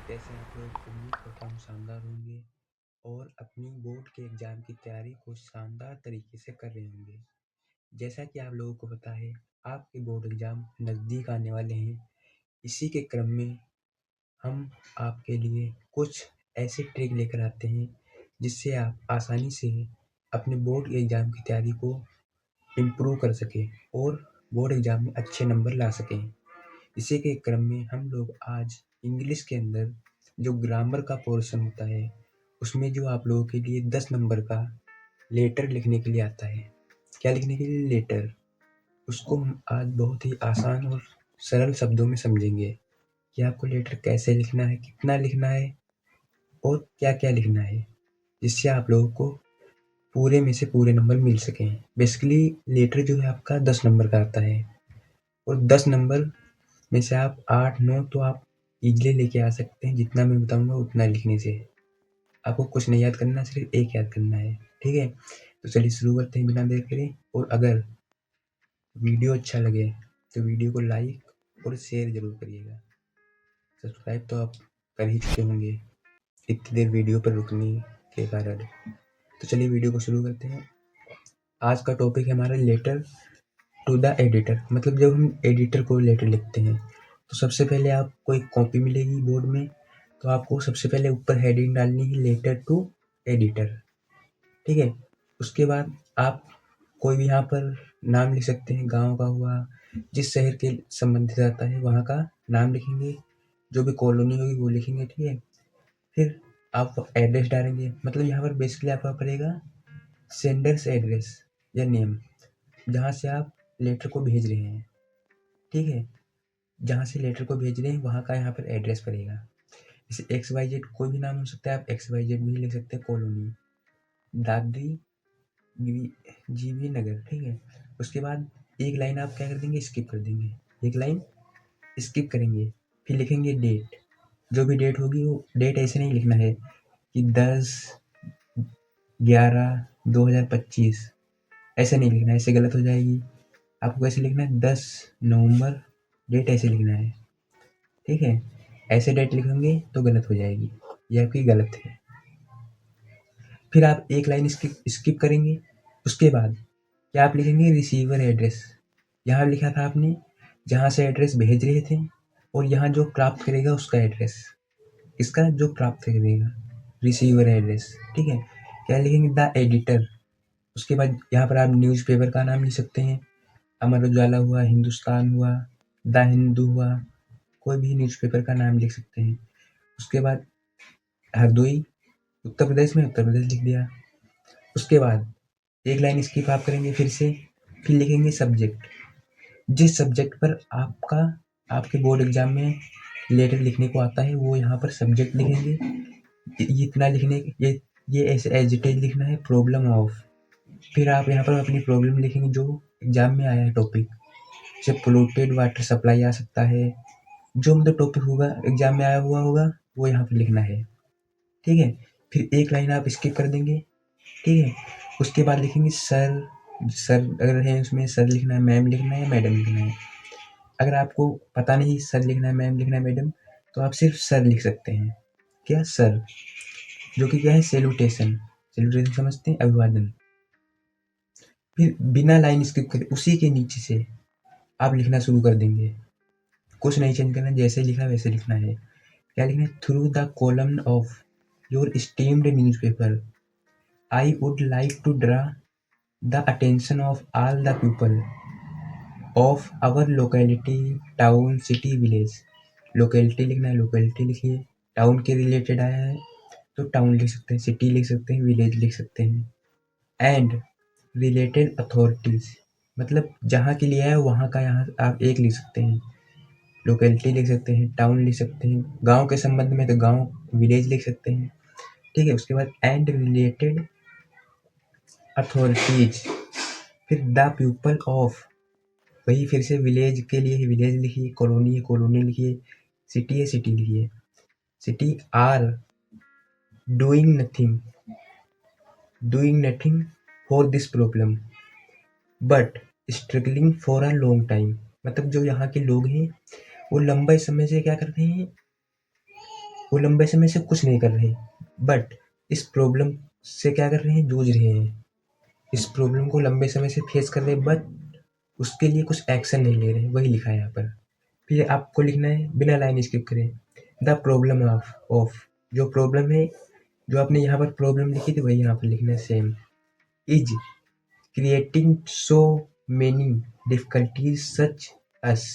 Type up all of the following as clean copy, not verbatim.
कैसे आप लोग उम्मीद करता हूँ शानदार होंगे और अपनी बोर्ड के एग्ज़ाम की तैयारी को शानदार तरीके से कर रहे होंगे। जैसा कि आप लोगों को पता है, आपके बोर्ड एग्ज़ाम नज़दीक आने वाले हैं। इसी के क्रम में हम आपके लिए कुछ ऐसे ट्रिक लेकर आते हैं, जिससे आप आसानी से अपने बोर्ड के एग्ज़ाम की तैयारी को इम्प्रूव कर सकें और बोर्ड एग्ज़ाम में अच्छे नंबर ला सकें। इसी के क्रम में हम लोग आज इंग्लिश के अंदर जो ग्रामर का पोर्शन होता है, उसमें जो आप लोगों के लिए 10 नंबर का लेटर लिखने के लिए आता है। क्या लिखने के लिए? लेटर। उसको हम आज बहुत ही आसान और सरल शब्दों में समझेंगे कि आपको लेटर कैसे लिखना है, कितना लिखना है और क्या-क्या लिखना है, जिससे आप लोगों को पूरे में से पूरे नंबर मिल सकें। बेसिकली लेटर जो है आपका 10 नंबर का आता है और 10 नंबर में से आप 8-9 तो आप इज़िली लेके आ सकते हैं, जितना मैं बताऊँगा उतना लिखने से। आपको कुछ नहीं याद करना, सिर्फ़ एक याद करना है, ठीक है? तो चलिए शुरू करते हैं बिना देर करे। और अगर वीडियो अच्छा लगे तो वीडियो को लाइक और शेयर ज़रूर करिएगा। सब्सक्राइब तो आप कर ही चुके होंगे इतनी देर वीडियो पर रुकने के कारण। तो चलिए वीडियो को शुरू करते हैं। आज का टॉपिक है हमारा लेटर टू द एडिटर। मतलब जब हम एडिटर को लेटर लिखते हैं, तो सबसे पहले आपको एक कॉपी मिलेगी बोर्ड में, तो आपको सबसे पहले ऊपर हेडिंग डालनी है लेटर टू एडिटर, ठीक है? उसके बाद आप कोई भी यहाँ पर नाम लिख सकते हैं, गाँव का हुआ, जिस शहर के संबंधित आता है वहाँ का नाम लिखेंगे, जो भी कॉलोनी होगी वो लिखेंगे, ठीक है? फिर आप एड्रेस डालेंगे, मतलब यहाँ पर बेसिकली आपका पड़ेगा सेंडर्स एड्रेस या नेम, जहाँ से आप लेटर को भेज रहे हैं, ठीक है? जहाँ से लेटर को भेज रहे हैं वहाँ का यहाँ पर एड्रेस पड़ेगा। जैसे XYZ कोई भी नाम हो सकता है, आप XYZ भी लिख सकते हैं, कॉलोनी, दादरी जीवी नगर, ठीक है? उसके बाद एक लाइन आप क्या कर देंगे? स्किप कर देंगे, एक लाइन स्किप करेंगे। फिर लिखेंगे डेट, जो भी डेट होगी वो डेट ऐसे नहीं लिखना है कि 10/11/2025, ऐसे नहीं लिखना है, ऐसे गलत हो जाएगी। आपको कैसे लिखना है? 10 नवंबर, डेट ऐसे लिखना है, ठीक है? ऐसे डेट लिखेंगे तो गलत हो जाएगी, ये आपकी गलत है। फिर आप एक लाइन स्किप करेंगे। उसके बाद क्या आप लिखेंगे? Receiver address. यहाँ लिखा था आपने जहाँ से एड्रेस भेज रहे थे, और यहाँ जो प्राप्त करेगा उसका एड्रेस, इसका जो प्राप्त करेगा, रिसीवर एड्रेस, ठीक है? क्या लिखेंगे? The editor. उसके बाद यहाँ पर आप न्यूज़पेपर का नाम लिख सकते हैं, अमर उजाला हुआ, हिंदुस्तान हुआ, द हिंदू हुआ, कोई भी न्यूज़पेपर का नाम लिख सकते हैं। उसके बाद हरदोई उत्तर प्रदेश में, उत्तर प्रदेश लिख दिया। उसके बाद एक लाइन स्किप आप करेंगे फिर से, फिर लिखेंगे सब्जेक्ट। जिस सब्जेक्ट पर आपका आपके बोर्ड एग्जाम में लेटर लिखने को आता है वो यहाँ पर सब्जेक्ट लिखेंगे। ये इतना लिखने ये ऐसे एज इट इज लिखना है, प्रॉब्लम ऑफ। फिर आप यहाँ पर अपनी प्रॉब्लम लिखेंगे जो एग्जाम में आया है टॉपिक, जैसे पोल्यूटेड वाटर सप्लाई आ सकता है, जो मतलब टॉपिक होगा एग्जाम में आया हुआ होगा वो यहाँ पर लिखना है, ठीक है? फिर एक लाइन आप स्किप कर देंगे, ठीक है? उसके बाद लिखेंगे सर। सर अगर है उसमें सर लिखना है, मैम लिखना है, मैडम लिखना है। अगर आपको पता नहीं सर लिखना है, मैम लिखना है, मैडम, तो आप सिर्फ सर लिख सकते हैं। क्या? सर, जो कि क्या है? सैल्यूटेशन। सैल्यूटेशन समझते हैं, अभिवादन। फिर बिना लाइन स्किप करे उसी के नीचे से आप लिखना शुरू कर देंगे, कुछ नहीं चेंज करना, जैसे लिखा वैसे लिखना है। क्या लिखना है? Through the column of your esteemed newspaper I would like to draw the attention of all the people of our locality, town, city, village. Locality लिखना है, लोकेलिटी लिखिए। टाउन के रिलेटेड आया है तो टाउन लिख सकते हैं, सिटी लिख सकते हैं, विलेज लिख सकते हैं। एंड रिलेटेड अथॉरिटीज, मतलब जहाँ के लिए है वहाँ का यहाँ आप एक लिख सकते हैं, लोकेलिटी लिख सकते हैं, टाउन लिख सकते हैं। गांव के संबंध में तो गांव, विलेज लिख सकते हैं, ठीक है? उसके बाद एंड रिलेटेड अथॉरिटीज, फिर द पीपल ऑफ, वही फिर से विलेज के लिए विलेज लिखिए, कॉलोनी है कॉलोनी लिखिए, सिटी है सिटी लिखिए। City are doing nothing for this problem but struggling for a long time. मतलब जो यहाँ के लोग हैं वो लंबे समय से क्या कर रहे हैं? वो लंबे समय से कुछ नहीं कर रहे, बट इस प्रॉब्लम से क्या कर रहे हैं, जूझ रहे हैं। इस प्रॉब्लम को लंबे समय से फेस कर रहे हैं, बट उसके लिए कुछ एक्शन नहीं ले रहे, वही लिखा है यहाँ पर। फिर आपको लिखना है बिना लाइन स्किप करे, द प्रॉब्लम ऑफ जो प्रॉब्लम है, जो आपने यहाँ पर प्रॉब्लम लिखी थी वही यहाँ पर लिखना है same, is creating so many difficulties such us.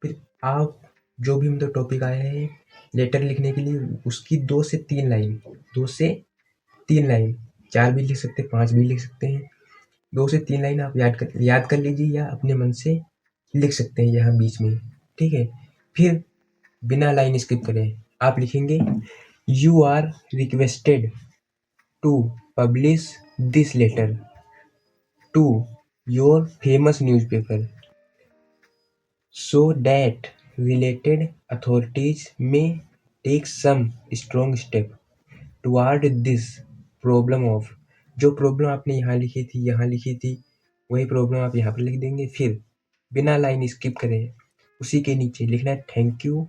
फिर आप जो भी मतलब टॉपिक आया है लेटर लिखने के लिए, उसकी 2 से 3 लाइन, 2 से 3 लाइन, 4 भी लिख सकते हैं, 5 भी लिख सकते हैं। 2 से 3 लाइन आप याद कर लीजिए या अपने मन से लिख सकते हैं यहाँ बीच में, ठीक है। फिर बिना लाइन स्किप करें आप लिखेंगे, you are requested to publish this letter to your famous newspaper so that related authorities may take some strong step toward this problem of। जो प्रॉब्लम आपने यहाँ लिखी थी वही प्रॉब्लम आप यहाँ पर लिख देंगे। फिर बिना लाइन स्किप करें उसी के नीचे लिखना है, थैंक यू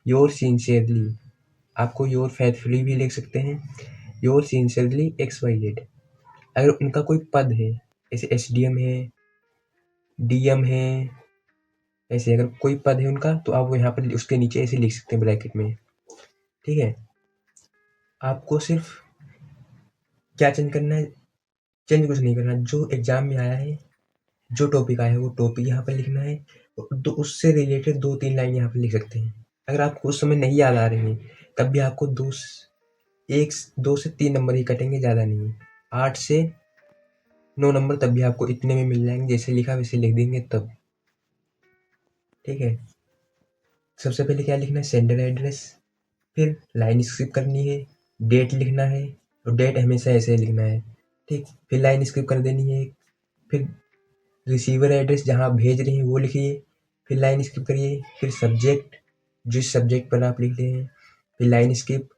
योर सिंसियरली। आपको योर फेथफुली भी लिख सकते हैं, योर सिंसियरली XYZ। अगर उनका कोई पद है, जैसे SDM है, DM है, ऐसे अगर कोई पद है उनका, तो आप वो यहाँ पर उसके नीचे ऐसे लिख सकते हैं ब्रैकेट में, ठीक है। आपको सिर्फ क्या चेंज करना है, चेंज कुछ नहीं करना, जो एग्जाम में आया है, जो टॉपिक आया है वो टॉपिक यहाँ पर लिखना है, तो उससे रिलेटेड 2-3 लाइन यहाँ पर लिख सकते हैं। अगर आपको उस समय नहीं याद आ रहे हैं तब भी आपको 2 से 3 नंबर ही कटेंगे, ज़्यादा नहीं। 8 से 9 नंबर तब भी आपको इतने में मिल जाएंगे, जैसे लिखा वैसे लिख देंगे तब, ठीक है। सबसे पहले क्या लिखना है, सेंडर एड्रेस, फिर लाइन स्किप करनी है, डेट लिखना है, तो डेट हमेशा ऐसे लिखना है, ठीक। फिर लाइन स्किप कर देनी है, फिर रिसीवर एड्रेस जहाँ आप भेज रहे हैं वो लिखिए, फिर लाइन स्किप करिए, फिर सब्जेक्ट जिस सब्जेक्ट पर आप लिख रहे हैं, फिर लाइन स्किप,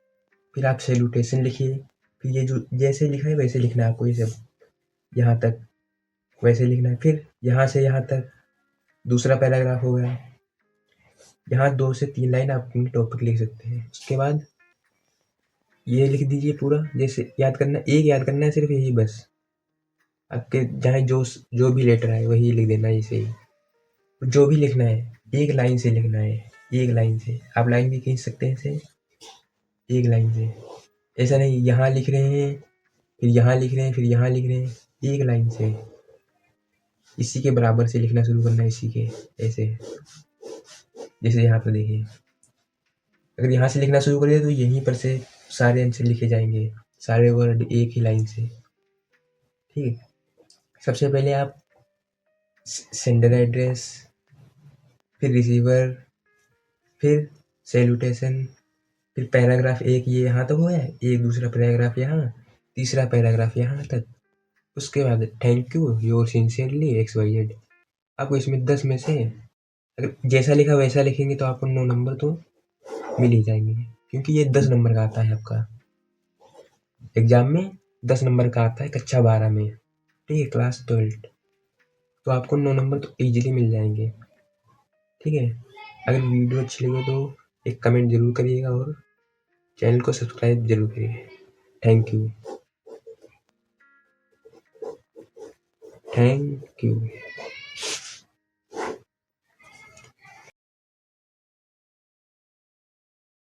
फिर आप सैल्यूटेशन लिखिए, फिर ये जो जैसे लिखा है वैसे लिखना है आपको, ये सब यहाँ तक वैसे लिखना है। फिर यहाँ से यहाँ तक दूसरा पैराग्राफ हो गया, यहाँ 2 से 3 लाइन आप अपनी टॉपिक लिख सकते हैं। उसके बाद ये लिख दीजिए पूरा, जैसे याद करना, एक याद करना है सिर्फ यही बस, आपके जहाँ जो भी लेटर आए वही लिख देना है, ऐसे ही जो भी लिखना है एक लाइन से लिखना है, एक लाइन से। आप लाइन भी खींच सकते हैं ऐसे, एक लाइन से, ऐसा नहीं यहाँ लिख रहे हैं फिर यहाँ लिख रहे हैं फिर यहाँ लिख रहे हैं, एक लाइन से इसी के बराबर से लिखना शुरू करना है, इसी के ऐसे। जैसे यहाँ पर देखिए, अगर यहाँ से लिखना शुरू करिए तो यहीं पर से सारे आंसर लिखे जाएंगे, सारे वर्ड एक ही लाइन से, ठीक है। सबसे पहले आप सेंडर एड्रेस, फिर रिसीवर, फिर सैल्यूटेशन, फिर पैराग्राफ एक ये यहाँ तक हो गया, एक दूसरा पैराग्राफ यहाँ, तीसरा पैराग्राफ यहाँ तक। उसके बाद thank you your sincerely XYZ। आपको इसमें 10 में से अगर जैसा लिखा वैसा लिखेंगे तो आपको 9 नंबर तो मिल ही जाएंगे, क्योंकि ये 10 नंबर का आता है आपका एग्जाम में, 10 नंबर का आता है कक्षा 12 में, ठीक है, क्लास 12, तो आपको 9 नंबर तो ईजिली मिल जाएंगे, ठीक है। अगर वीडियो अच्छी लगे तो एक कमेंट जरूर करिएगा और चैनल को सब्सक्राइब जरूर करिए। Thank you, thank you.